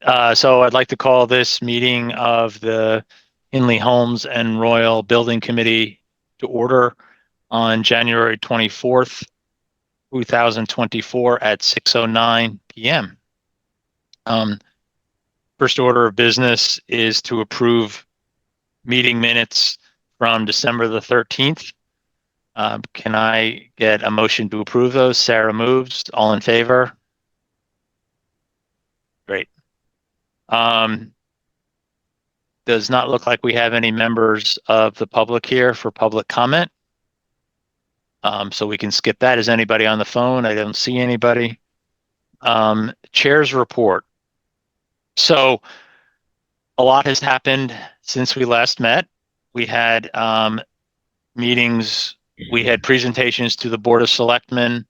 So I'd like to call this meeting of the Hinley Homes and Royal Building Committee to order on January 24th, 2024 at 6:09 p.m. First order of business is to approve meeting minutes from December the 13th. Can I get a motion to approve those? Sarah moves. All in favor? Great. Does not look like we have any members of the public here for public comment. So we can skip that. Is anybody on the phone? I don't see anybody. Chair's report. So a lot has happened since we last met. We had meetings, we had presentations to the Board of Selectmen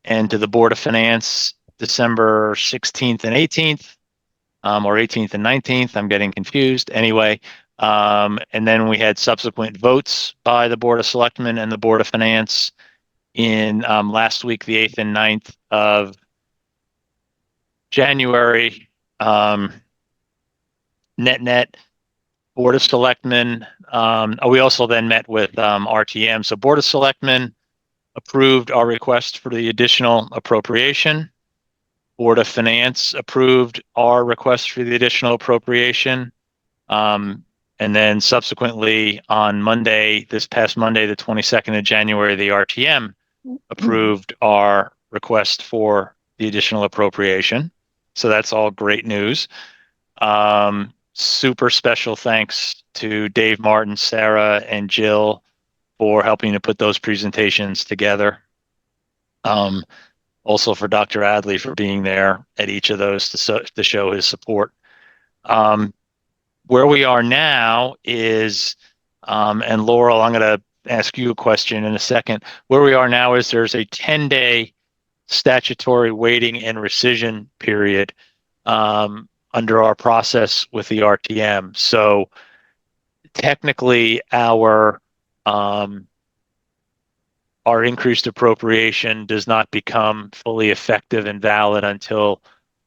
and to the Board of Finance December 16th and 18th, or 18th and 19th. I'm getting confused. Anyway, and then we had subsequent votes by the Board of Selectmen and the Board of Finance in last week, the 8th and 9th of January. Net Board of Selectmen. We also then met with RTM. So Board of Selectmen approved our request for the additional appropriation. Board of Finance approved our request for the additional appropriation. And then subsequently on Monday, this past Monday, the 22nd of January, the RTM approved our request for the additional appropriation. So that's all great news. Super special thanks to Dave Martin, Sarah, and Jill for helping to put those presentations together. Also for Dr. Adley for being there at each of those to show his support. Where we are now is, and Laurel, I'm going to ask you a question in a second. Where we are now is there's a 10-day statutory waiting and rescission period under our process with the RTM. So technically our increased appropriation does not become fully effective and valid until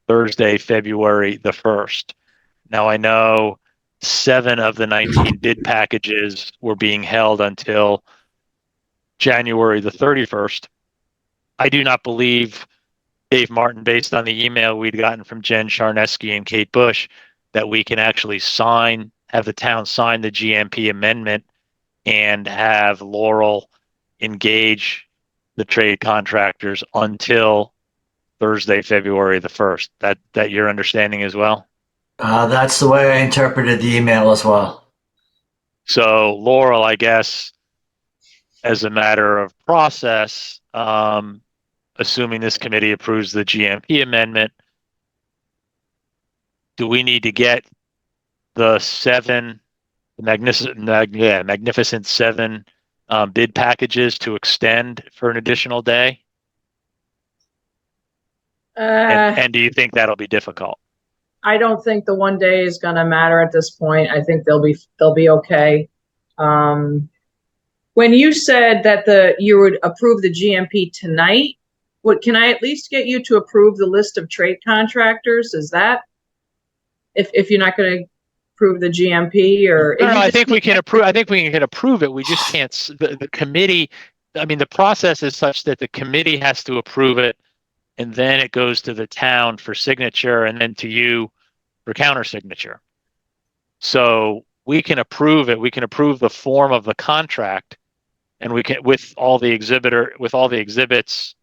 Thursday, February the 1st. Now I know 7 of the 19 bid packages were being held until January the 31st. I do not believe, Dave Martin, based on the email we'd gotten from Jen Charneski and Kate Bush, that we can actually have the town sign the GMP amendment and have Laurel engage the trade contractors until Thursday, February the 1st. That your understanding as well? That's the way I interpreted the email as well. So Laurel, I guess, as a matter of process, assuming this committee approves the GMP amendment, do we need to get the magnificent 7 bid packages to extend for an additional day? And do you think that'll be difficult? I don't think the one day is going to matter at this point. I think they'll be okay. When you said that you would approve the GMP tonight, can I at least get you to approve the list of trade contractors? Is that if you're not going to approve the GMP or? No, I think we can approve. I think we can approve it. We just can't. The committee. I mean, the process is such that the committee has to approve it, and then it goes to the town for signature, and then to you for counter signature. So we can approve it. We can approve the form of the contract, and we can with all the exhibits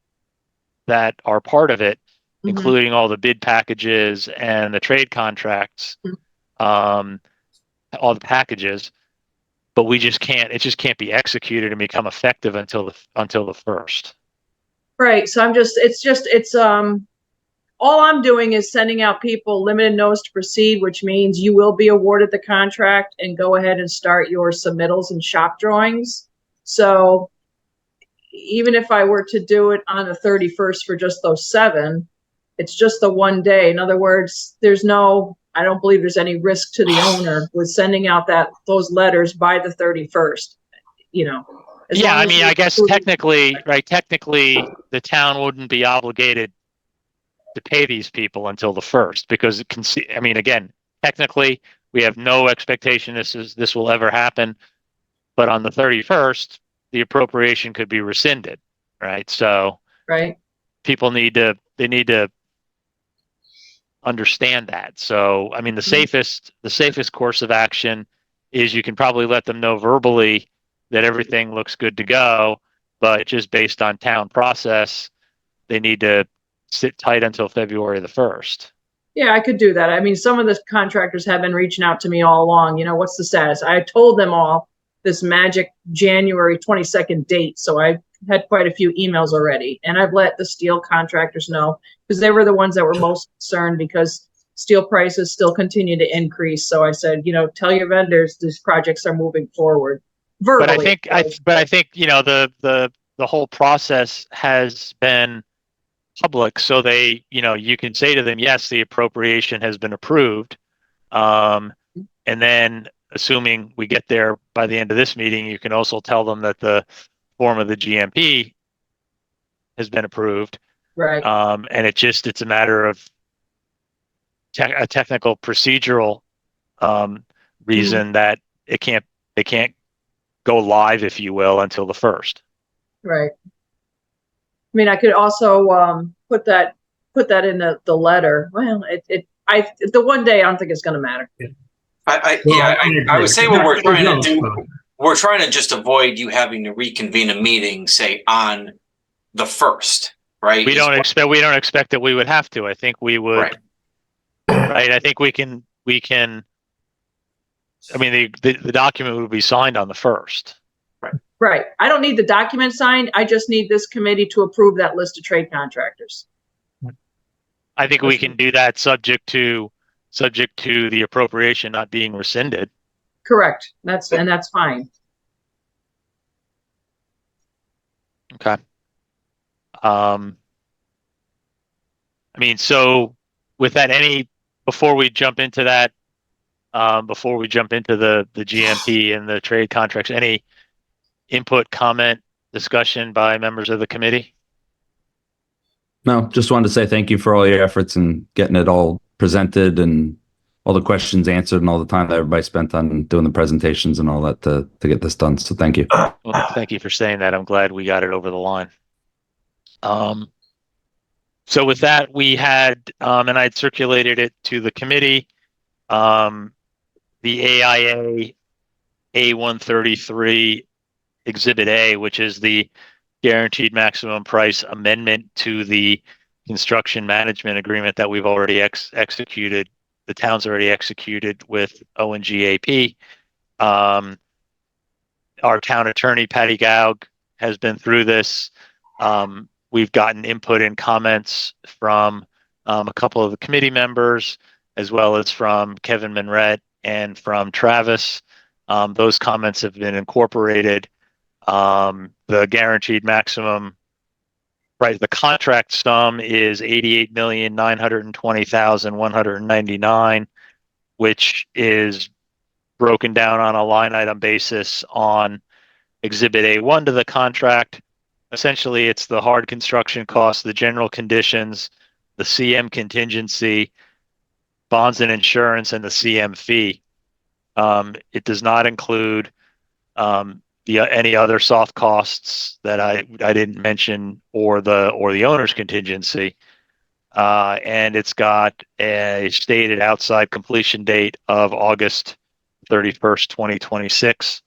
that are part of it, including all the bid packages and the trade contracts, all the packages. But we just can't. It just can't be executed and become effective until the 1st. Right. So it's all I'm doing is sending out people limited notice to proceed, which means you will be awarded the contract and go ahead and start your submittals and shop drawings. So even if I were to do it on the 31st for just those 7, it's just the one day. In other words, I don't believe there's any risk to the owner with sending out those letters by the 31st, Yeah, I guess technically, the town wouldn't be obligated to pay these people until the 1st, because it can see, I mean, again, technically we have no expectation this will ever happen, but on the 31st, the appropriation could be rescinded, right? So Right. people need to understand that. So, I mean, the safest course of action is you can probably let them know verbally that everything looks good to go, but just based on town process, they need to sit tight until February the 1st. Yeah, I could do that. I mean, some of the contractors have been reaching out to me all along. You know, what's the status? I told them all this magic January 22nd date. So I had quite a few emails already. And I've let the steel contractors know because they were the ones that were most concerned because steel prices still continue to increase. So I said, you know, tell your vendors these projects are moving forward verbally. But I think, you know, the whole process has been public, so they, you know, you can say to them, yes, the appropriation has been approved, and then assuming we get there by the end of this meeting, you can also tell them that the form of the GMP has been approved, Right. and it's a matter of a technical procedural reason that they can't go live, if you will, until the 1st. Right. I mean, I could also put that in the letter. Well, the one day I don't think it's going to matter. I would say what we're trying to do, we're trying to just avoid you having to reconvene a meeting, say on the 1st, right? We don't expect that we would have to. I think we would, right? I think we can, I mean, the document would be signed on the 1st. Right. I don't need the document signed. I just need this committee to approve that list of trade contractors. I think we can do that subject to the appropriation not being rescinded. Correct. That's fine. Okay. I mean, so with that, before we jump into that, before we jump into the GMP and the trade contracts, any input, comment, discussion by members of the committee? No, just wanted to say thank you for all your efforts and getting it all presented and all the questions answered and all the time that everybody spent on doing the presentations and all that to get this done. So thank you. Well, thank you for saying that. I'm glad we got it over the line. So with that, we had, and I'd circulated it to the committee, the AIA A133 Exhibit A, which is the guaranteed maximum price amendment to the construction management agreement that we've already executed. The town's already executed with ONGAP. Our town attorney, Patty Gaug, has been through this. We've gotten input and comments from a couple of the committee members, as well as from Kevin Minrett and from Travis. Those comments have been incorporated. The guaranteed maximum price, the contract sum is $88,920,199, which is broken down on a line item basis on Exhibit A1 to the contract. Essentially, it's the hard construction costs, the general conditions, the CM contingency, bonds and insurance, and the CM fee. It does not include any other soft costs that I didn't mention, or the owner's contingency. And it's got a stated outside completion date of August 31st, 2026.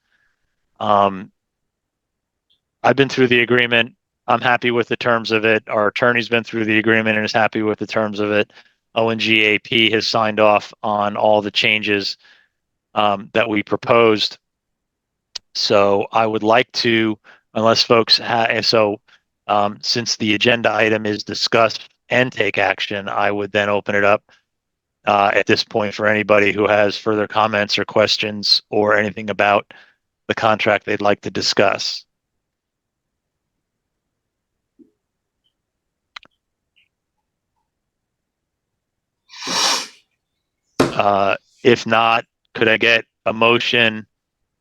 I've been through the agreement. I'm happy with the terms of it. Our attorney's been through the agreement and is happy with the terms of it. ONGAP has signed off on all the changes that we proposed. So I would like to, unless folks since the agenda item is discuss and take action, I would then open it up at this point for anybody who has further comments or questions or anything about the contract they'd like to discuss. If not, could I get a motion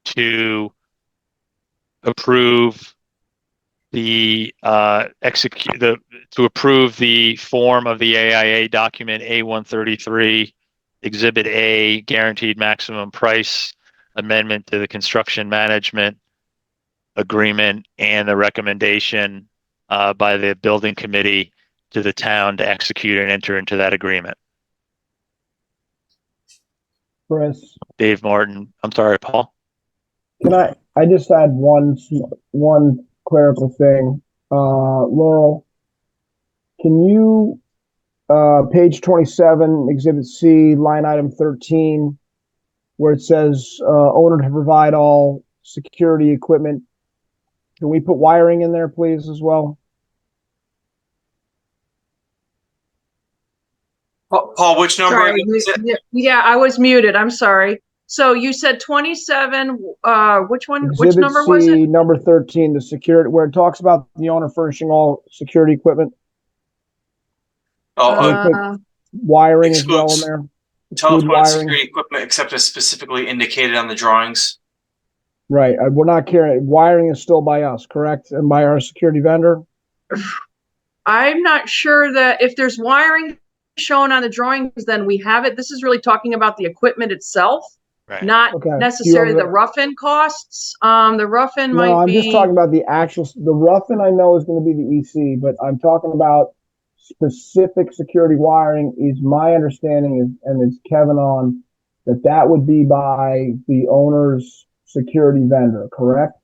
to approve to approve the form of the AIA document A133, Exhibit A, guaranteed maximum price amendment to the construction management agreement, and the recommendation by the building committee to the town to execute and enter into that agreement. Chris, Dave Martin, I'm sorry, Paul. can I just add one clerical thing. Laurel, can you, page 27, Exhibit C, line item 13, where it says, owner to provide all security equipment. Can we put wiring in there, please, as well? Paul, which number? Sorry. Yeah, I was muted. I'm sorry. So you said 27, which one, which Exhibit number C, was it? number 13, the security, where it talks about the owner furnishing all security equipment. Wiring as well in there. Telephone security equipment except as specifically indicated on the drawings. Right. We're not carrying, wiring is still by us, correct? And by our security vendor? I'm not sure that if there's wiring shown on the drawings, then we have it. This is really talking about the equipment itself, Right. not Okay. necessarily the rough-in costs. The rough-in might be. No, I'm just talking about the actual, the rough-in I know is going to be the EC, but I'm talking about specific security wiring is my understanding is, and it's Kevin on, that would be by the owner's security vendor, correct?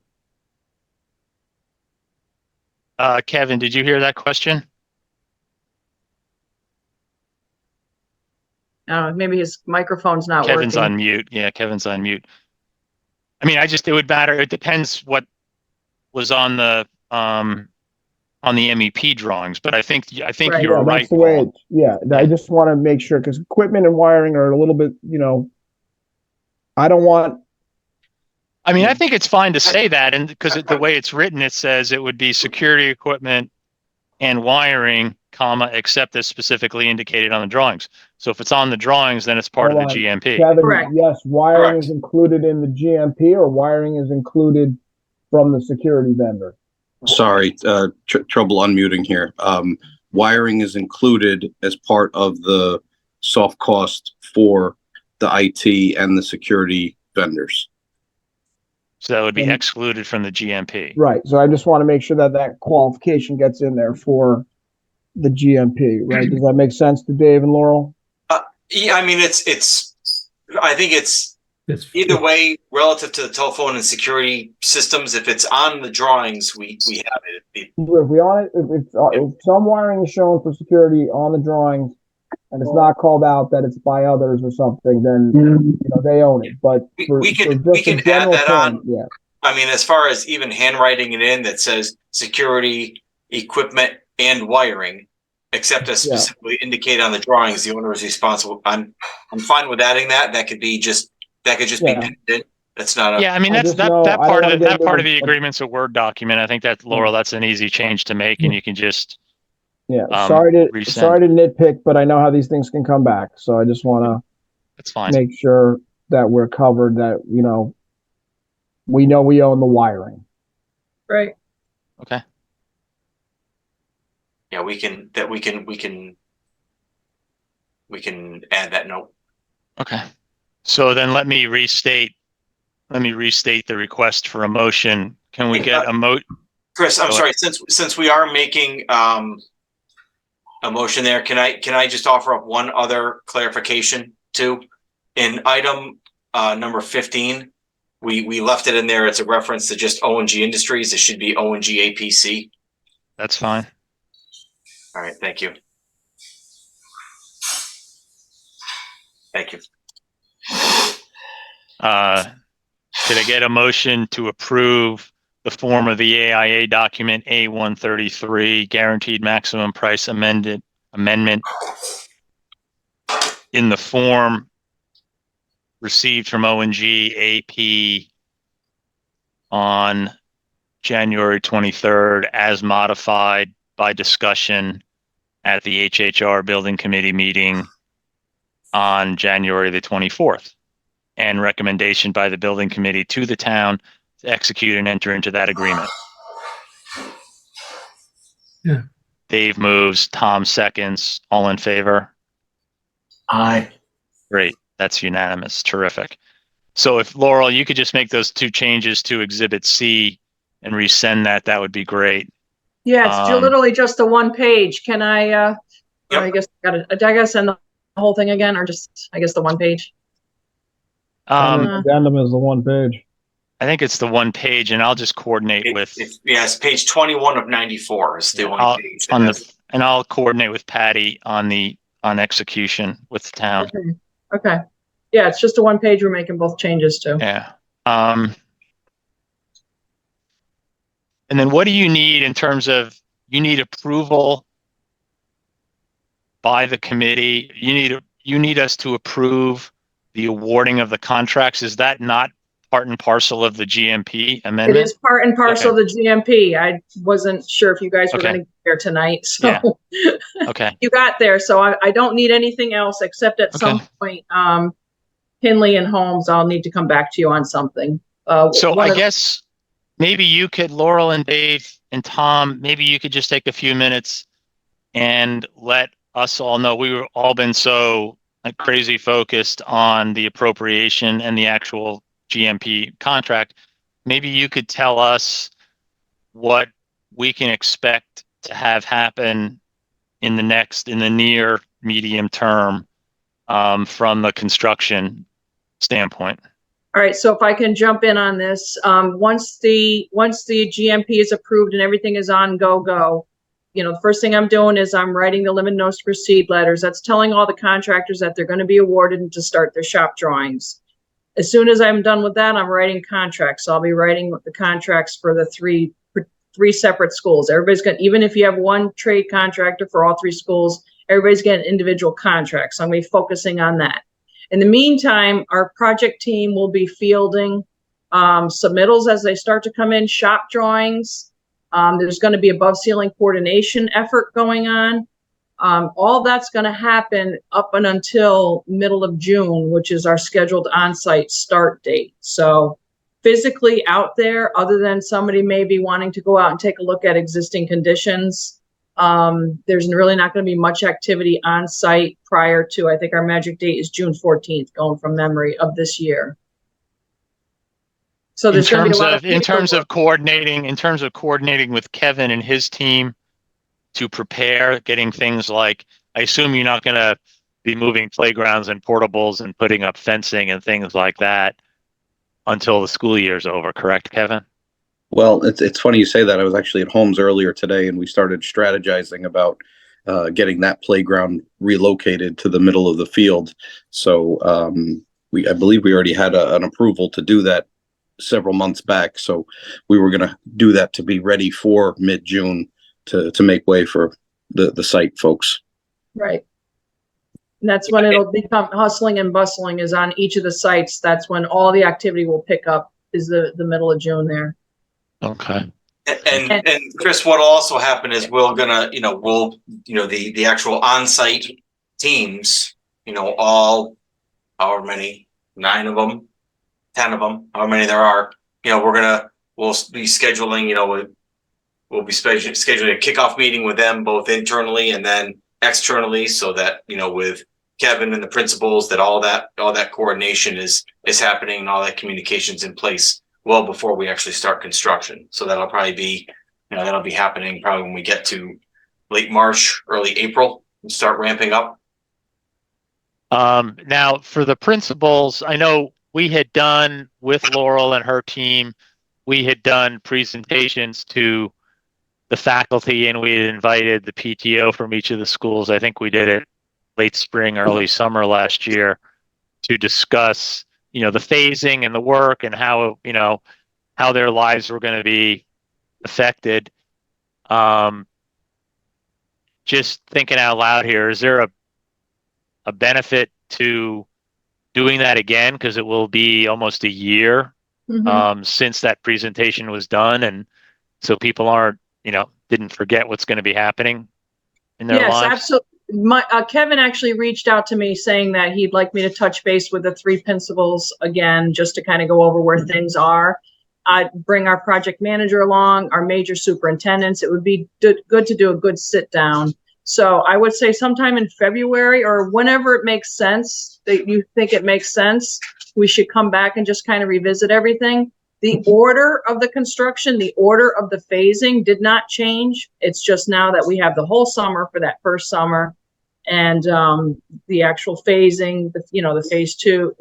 Kevin, did you hear that question? Maybe his microphone's not Kevin's working. on mute. Yeah, Kevin's on mute. I mean, it would matter. It depends what was on the MEP drawings, but I think Right. you're right, That's the way Paul. I just want to make sure, because equipment and wiring are a little bit, I don't want. I mean, I think it's fine to say that, and because the way it's written, it says it would be security equipment and wiring, comma, except as specifically indicated on the drawings. So if it's on the drawings, then it's part of the GMP. Kevin, Correct. yes, wiring Correct. is included in the GMP, or wiring is included from the security vendor? Sorry, trouble unmuting here. Wiring is included as part of the soft cost for the IT and the security vendors. So that would be excluded from the GMP. Right. So I just want to make sure that qualification gets in there for the GMP, right? Does that make sense to Dave and Laurel? Yeah, I mean, I think it's either way relative to the telephone and security systems. If it's on the drawings, we have it. If we on it, if some wiring is shown for security on the drawings, and it's not called out that it's by others or something, then they own it. But we can add that on. Yeah. I mean, as far as even handwriting it in that says security equipment and wiring, except as specifically indicated on the drawings, the owner is responsible. I'm fine with adding that. That could just be pended. That's not a. Yeah, I mean that part of the agreement's a Word document. I think that, Laurel, that's an easy change to make, and you can just sorry to resend. nitpick, but I know how these things can come back. So I just want to That's fine. make sure that we're covered, that we know we own the wiring. Right. Okay. Yeah, we can add that note. Okay. So then let me restate the request for a motion. Can we get a motion? Chris, I'm sorry, since we are making a motion there, can I just offer up one other clarification too? In item number 15, we left it in there. It's a reference to just O&G Industries. It should be O&G APC. That's fine. All right, thank you. Thank you. Did I get a motion to approve the form of the AIA document A133, guaranteed maximum price amendment in the form received from O&G AP on January 23rd as modified by discussion at the HHR Building Committee meeting on January the 24th, and recommendation by the Building Committee to the town to execute and enter into that agreement? Yeah. Dave moves, Tom seconds, all in favor? Aye. Great, that's unanimous, terrific. So if Laurel, you could just make those 2 changes to Exhibit C and resend that, that would be great. Yeah, it's literally just the one page. Can I, Yep. I guess I gotta send the whole thing again, or just, I guess, the one page? Addendum is the one page. I think it's the one page, and I'll just coordinate with Yes, page 21 of 94 is the only page. and I'll coordinate with Patty on execution with the town. Okay. Yeah, it's just a one page. We're making both changes to. Yeah. And then what do you need in terms of, you need approval by the committee? You need us to approve the awarding of the contracts. Is that not part and parcel of the GMP amendment? It is part and parcel of the GMP. I wasn't sure if you guys were going to get there tonight. So Okay. You got there. So I don't need anything else except at some point, Hinley and Holmes, I'll need to come back to you on something. So I guess maybe you could, Laurel and Dave and Tom, maybe you could just take a few minutes and let us all know. We've all been so crazy focused on the appropriation and the actual GMP contract. Maybe you could tell us what we can expect to have happen in the near medium term from the construction standpoint. All right, so if I can jump in on this, once the GMP is approved and everything is on go, the first thing I'm doing is I'm writing the limited notice to proceed letters. That's telling all the contractors that they're going to be awarded and to start their shop drawings. As soon as I'm done with that, I'm writing contracts. So I'll be writing the contracts for the three separate schools. Everybody's got, even if you have one trade contractor for all 3 schools, everybody's getting individual contracts. So I'm going to be focusing on that. In the meantime, our project team will be fielding submittals as they start to come in, shop drawings. There's going to be above ceiling coordination effort going on. All that's going to happen up and until middle of June, which is our scheduled on-site start date. So physically out there, other than somebody maybe wanting to go out and take a look at existing conditions, there's really not going to be much activity on site prior to, I think our magic date is June 14th, going from memory, of this year. So there's going to be a lot of in terms of coordinating with Kevin and his team to prepare, getting things like, I assume you're not going to be moving playgrounds and portables and putting up fencing and things like that until the school year is over, correct, Kevin? Well, it's funny you say that. I was actually at Holmes earlier today, and we started strategizing about getting that playground relocated to the middle of the field. So I believe we already had an approval to do that several months back. So we were going to do that to be ready for mid-June to make way for the site folks. Right. And that's when it'll become hustling and bustling, is on each of the sites. That's when all the activity will pick up, is the middle of June there. Okay. And Chris, what'll also happen is the actual on-site teams, all, however many, 9 of them, 10 of them, however many there are, we'll be scheduling, we'll be scheduling a kickoff meeting with them both internally and then externally, so that, with Kevin and the principals, that all that coordination is happening and all that communication's in place well before we actually start construction. So that'll probably be, that'll be happening probably when we get to late March, early April, and start ramping up. Now for the principals, I know we had done with Laurel and her team, we had done presentations to the faculty, and we had invited the PTO from each of the schools. I think we did it late spring, early summer last year, to discuss, the phasing and the work and how their lives were going to be affected. Just thinking out loud here, is there a benefit to doing that again? Because it will be almost a year since that presentation was done, and so people aren't, didn't forget what's going to be happening in their lives. Yes, absolutely. Kevin actually reached out to me saying that he'd like me to touch base with the 3 principals again, just to kind of go over where things are. I'd bring our project manager along, our major superintendents. It would be good to do a good sit down. So I would say sometime in February or whenever it makes sense, that you think it makes sense, we should come back and just kind of revisit everything. The order of the construction, the order of the phasing did not change. It's just now that we have the whole summer for that first summer, and the actual phasing, the phase two,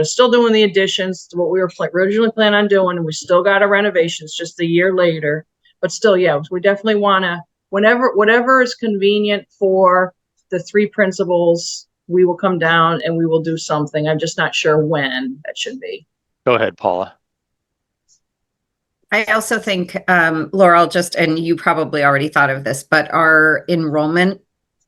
still doing the additions to what we were originally planning on doing, and we still got our renovations just a year later. But still, yeah, we definitely want to, whatever is convenient for the three principals, we will come down and we will do something. I'm just not sure when that should be. Go ahead, Paula. I also think, Laurel, and you probably already thought of this, but our enrollment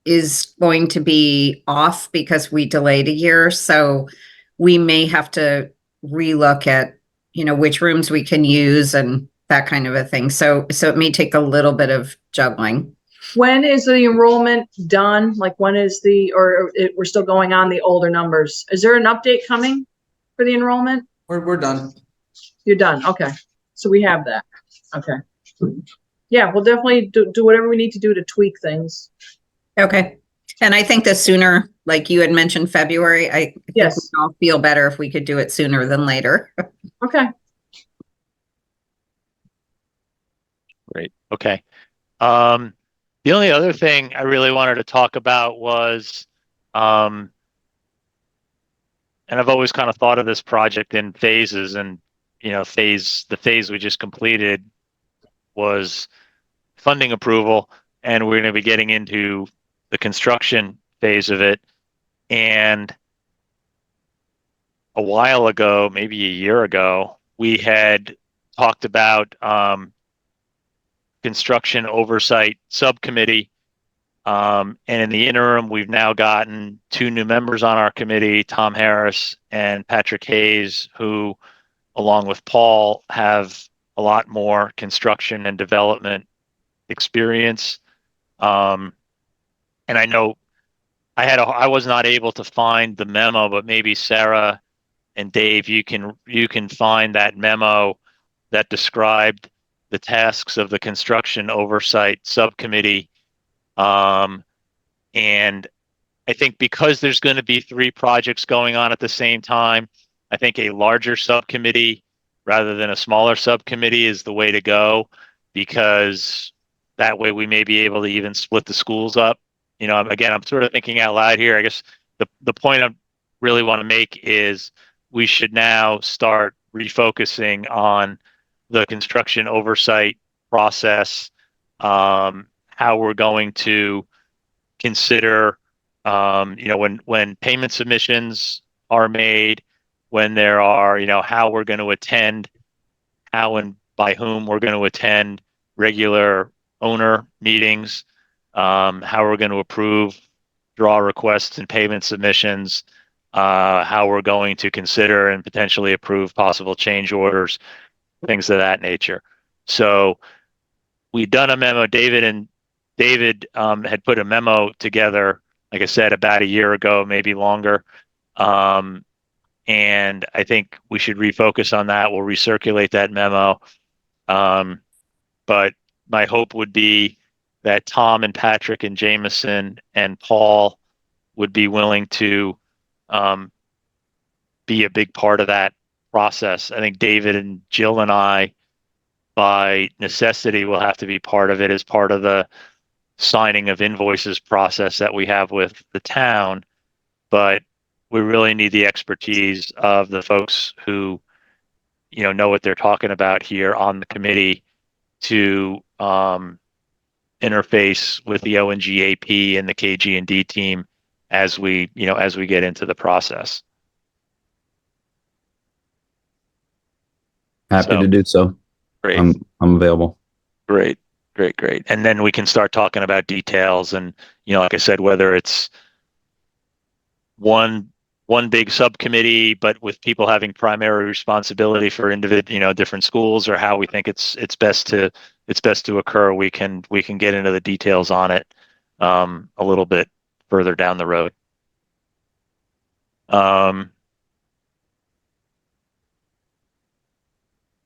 is going to be off because we delayed a year. So we may have to relook at, which rooms we can use and that kind of a thing. So it may take a little bit of juggling. When is the enrollment done? Like when is we're still going on the older numbers? Is there an update coming for the enrollment? We're done. You're done. Okay. So we have that. Okay. Yeah, we'll definitely do whatever we need to do to tweak things. Okay. And I think the sooner, like you had mentioned, February, I think Yes. we'd all feel better if we could do it sooner than later. Okay. Great. Okay. The only other thing I really wanted to talk about was, and I've always kind of thought of this project in phases, and the phase we just completed was funding approval, and we're going to be getting into the construction phase of it. And a while ago, maybe a year ago, we had talked about construction oversight subcommittee. And in the interim, we've now gotten 2 new members on our committee, Tom Harris and Patrick Hayes, who, along with Paul, have a lot more construction and development experience. And I know I was not able to find the memo, but maybe Sarah and Dave, you can find that memo that described the tasks of the construction oversight subcommittee. And I think because there's going to be 3 projects going on at the same time, I think a larger subcommittee rather than a smaller subcommittee is the way to go, because that way we may be able to even split the schools up. Again, I'm sort of thinking out loud here. I guess the point I really want to make is we should now start refocusing on the construction oversight process, how we're going to consider, when payment submissions are made, when there are, how we're going to attend, how and by whom we're going to attend regular owner meetings, how we're going to approve draw requests and payment submissions, how we're going to consider and potentially approve possible change orders, things of that nature. So we've done a memo. David had put a memo together, like I said, about a year ago, maybe longer. And I think we should refocus on that. We'll recirculate that memo. But my hope would be that Tom and Patrick and Jameson and Paul would be willing to be a big part of that process. I think David and Jill and I, by necessity, will have to be part of it as part of the signing of invoices process that we have with the town. But we really need the expertise of the folks who, know what they're talking about here on the committee to interface with the ONGAP and the KG&D team as we get into the process. Happy to do so. Great. I'm available. Great. And then we can start talking about details, and like I said, whether it's one big subcommittee, but with people having primary responsibility for different schools, or how we think it's best to occur. We can get into the details on it a little bit further down the road.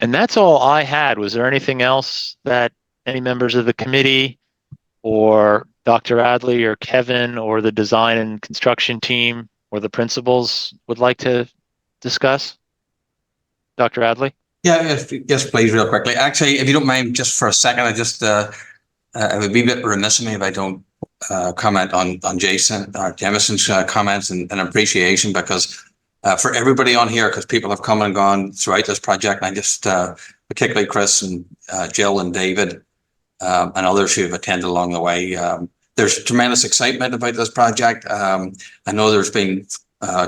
And And that's all I had. Was there anything else that any members of the committee or Dr. Adley or Kevin or the design and construction team or the principals would like to discuss? Dr. Adley? Yeah, yes, please, real quickly. Actually, if you don't mind, just for a second, I just it would be a bit remiss of me if I don't comment on Jamison's comments and appreciation, because for everybody on here, because people have come and gone throughout this project, and I just particularly Chris and Jill and David and others who have attended along the way. There's tremendous excitement about this project. I know there's been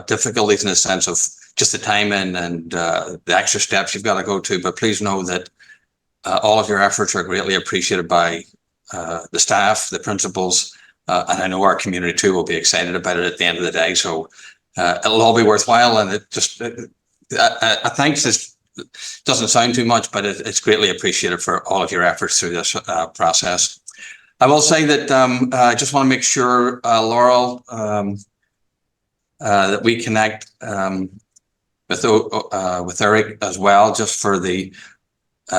difficulties in the sense of just the timing and the extra steps you've got to go to, but please know that all of your efforts are greatly appreciated by the staff, the principals, and I know our community too will be excited about it at the end of the day. So it'll all be worthwhile, and it just thanks this doesn't sound too much, but it's greatly appreciated for all of your efforts through this process. I will say that I just want to make sure, Laurel, that we connect with Eric as well, just for the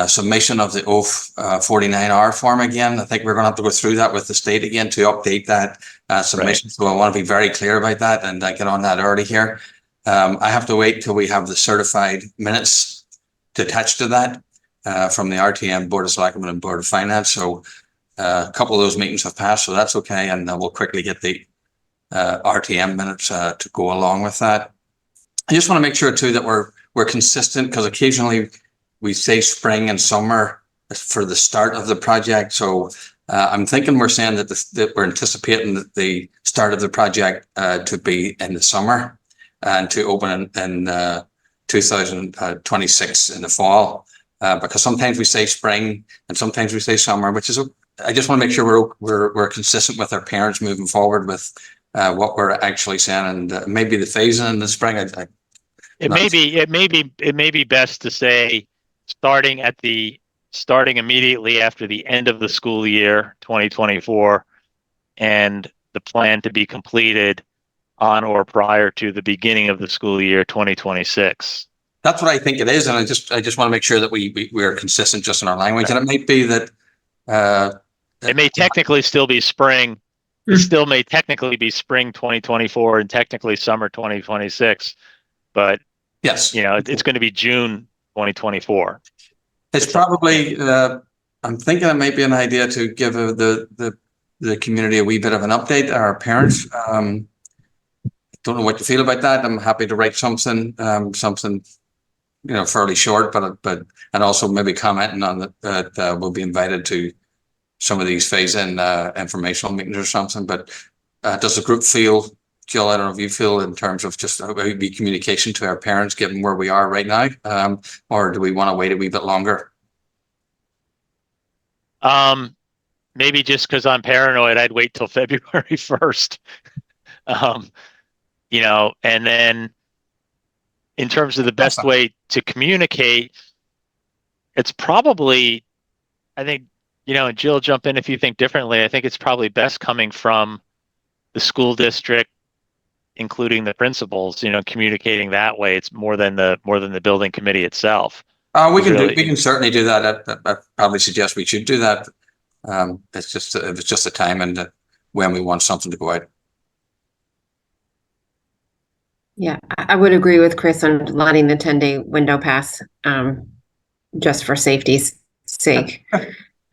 submission of the 49R form again. I think we're going to have to go through that with the state again to update that submission. Right. So I want to be very clear about that and get on that early here. I have to wait till we have the certified minutes to attach to that from the RTM, Board of Selectmen and Board of Finance. So a couple of those meetings have passed, so that's okay. And we'll quickly get the RTM minutes to go along with that. I just want to make sure too that we're consistent, because occasionally we say spring and summer for the start of the project. So I'm thinking we're saying that we're anticipating the start of the project to be in the summer and to open in 2026 in the fall, because sometimes we say spring and sometimes we say summer, which is I just want to make sure we're consistent with our parents moving forward with what we're actually saying, and maybe the phasing in the spring. It may be best to say starting immediately after the end of the school year 2024, and the plan to be completed on or prior to the beginning of the school year 2026. That's what I think it is, and I just want to make sure that we are consistent just in our language. And it might be that it may technically still be spring. It still may technically be spring 2024 and technically summer 2026, but yes, it's going to be June 2024. It's probably. I'm thinking it might be an idea to give the community a wee bit of an update. Our parents. Don't know what you feel about that. I'm happy to write something fairly short, but and also maybe commenting on that we'll be invited to some of these phase-in informational meetings or something. But does the group feel, Jill, I don't know if you feel in terms of just maybe communication to our parents given where we are right now, or do we want to wait a wee bit longer? Maybe just because I'm paranoid, I'd wait till February 1st. And then in terms of the best way to communicate, it's probably, I think, and Jill, jump in if you think differently. I think it's probably best coming from the school district, including the principals, communicating that way. It's more than the building committee itself. We can certainly do that. I probably suggest we should do that. It's just the time and when we want something to go out. Yeah, I would agree with Chris on letting the 10-day window pass, just for safety's sake.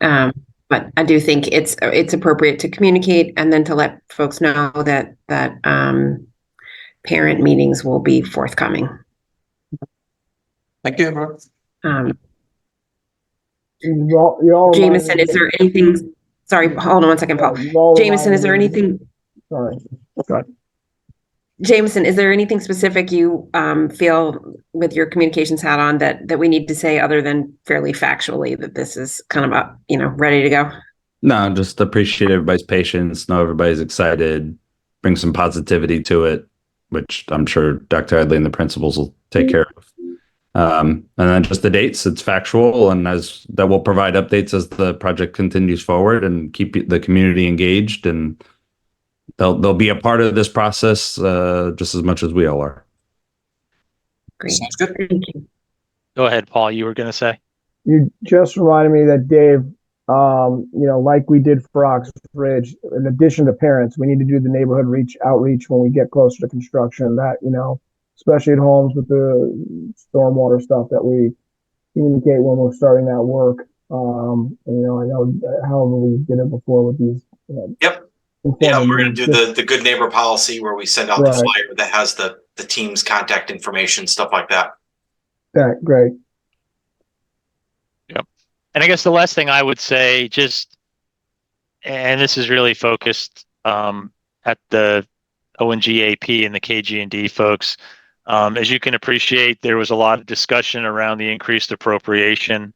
But I do think it's appropriate to communicate and then to let folks know that parent meetings will be forthcoming. Thank you. Jameson, is there anything? Sorry, hold on one second, Paul. Jameson, is there anything? Sorry. Go ahead. Jameson, is there anything specific you feel with your communications hat on that we need to say other than fairly factually that this is kind of ready to go? No, just appreciate everybody's patience. Know everybody's excited. Bring some positivity to it, which I'm sure Dr. Adley and the principals will take care of. And then just the dates, it's factual, and as that will provide updates as the project continues forward and keep the community engaged, and they'll be a part of this process just as much as we all are. Great. Sounds good. Thank you. Go ahead, Paul. You were going to say? You just reminded me that Dave, like we did for Oxbridge, in addition to parents, we need to do the neighborhood outreach when we get closer to construction. That, especially at homes with the stormwater stuff, that we communicate when we're starting that work. I know, however we did it before with these. Yep. Yeah, we're going to do the good neighbor policy where we send out the flyer that has the team's contact information, stuff like that. Yeah, great. Yep. And I guess the last thing I would say, and this is really focused at the ONGAP and the KG&D folks. As you can appreciate, there was a lot of discussion around the increased appropriation.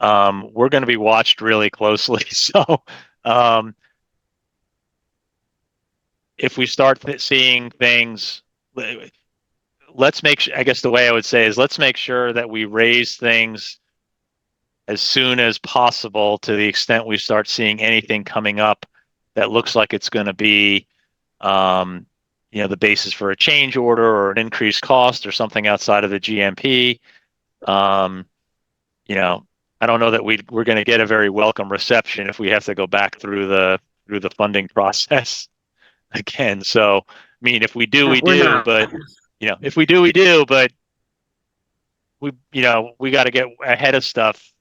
We're going to be watched really closely. So if we start seeing things, let's make sure, I guess the way I would say is, let's make sure that we raise things as soon as possible, to the extent we start seeing anything coming up that looks like it's going to be, the basis for a change order or an increased cost or something outside of the GMP. I don't know that we're going to get a very welcome reception if we have to go back through the funding process again. So, I mean, if we do, we do, but if we do, we do, but we got to get ahead of stuff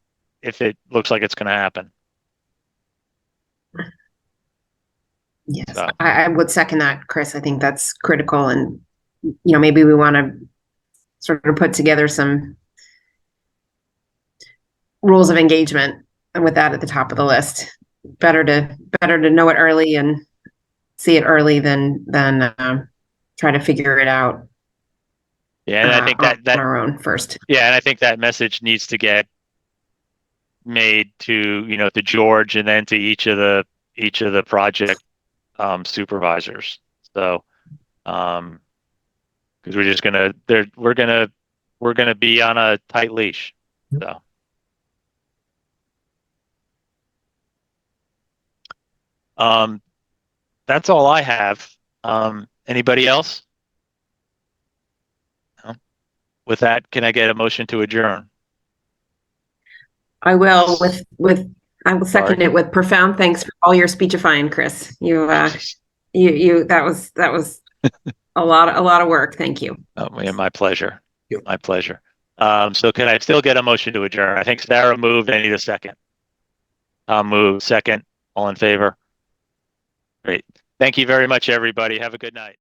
if it looks like it's going to happen. Yes, so. I would second that, Chris. I think that's critical, and maybe we want to sort of put together some rules of engagement, and with that at the top of the list. Better to know it early and see it early than try to figure it out. Yeah, and I think that on our own first. Yeah, and I think that message needs to get made to to George, and then to each of the project supervisors. So, because we're just we're gonna be on a tight leash. So. That's all I have. Anybody else? No? With that, can I get a motion to adjourn? I will I will second it with profound thanks for all your speechifying, Chris. You that was a lot of work. Thank you. Oh, yeah, my pleasure. My pleasure. So can I still get a motion to adjourn? I think Sarah moved. I need a second. Move second. All in favor? Great. Thank you very much, everybody. Have a good night.